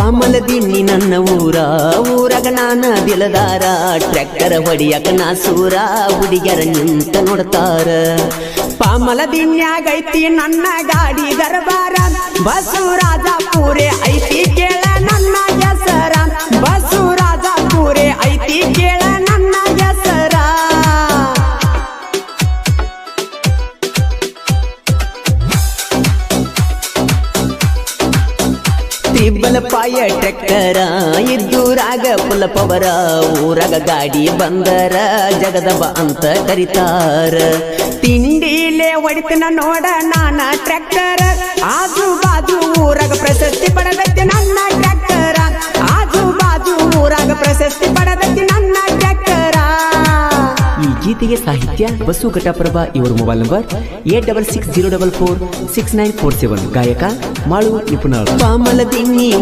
ಪಾಮಲದಿನ್ನಿ ನನ್ನ ಊರಾಗ ನಾನ ದಿಲದಾರ ಟ್ರ್ಯಾಕ್ಟರ್ ಹೊಡಿಯಕ ನಾ ಸೂರ ಹುಡುಗ್ಯಾರ ನಿಂತ ನೋಡ್ತಾರ ಪಾಮಲದಿನ್ಯಾಗೈತಿ ನನ್ನ ಗಾಡಿ ದರ್ಬಾರ ಬಸವರಾಜಪುರೆ ಐತಿ ಕೇಳ ನನ್ನ ಹೆಸರ ಬಸವರಾಜಪುರೆ ಐತಿ ಕೇಳ ನನ್ನ ಹೆಸರ ತ್ರಿಬಲ ಪಾಯ ಟ್ರ್ಯಾಕ್ಟರ ಇದ್ದೂರಾಗ ಫುಲ್ ಪವರ ಊರಾಗ ಗಾಡಿ ಬಂದರ ಜಗದಬ ಅಂತ ಕರಿತಾರ ತಿಂಡಿಲೇ ಹೊಡಿತನ ನೋಡ ನಾನ ಟ್ರ್ಯಾಕ್ಟರ್ ಆಜು ಬಾಜು ಊರಾಗ ಪ್ರಶಸ್ತಿ ಪಡೆದೈತಿ ನನ್ನ ಟ್ರ್ಯಾಕ್ಟರ ಆಜು ಬಾಜು ಊರಾಗ ಪ್ರಶಸ್ತಿ ಪಡೆದೈತಿ ನನ್ನ ಟ್ರ್ಯಾಕ್ಟರ. ಈ ಗೀತೆಗೆ ಸಾಹಿತ್ಯ ಬಸು ಘಟಪ್ರಭಾ ಇವರ ಮೊಬೈಲ್ ನಂಬರ್ 8660446947 ಗಾಯಕ ಮಾಳು ನಿಪುಣ ಪಾಮಲದಿನ್ನಿ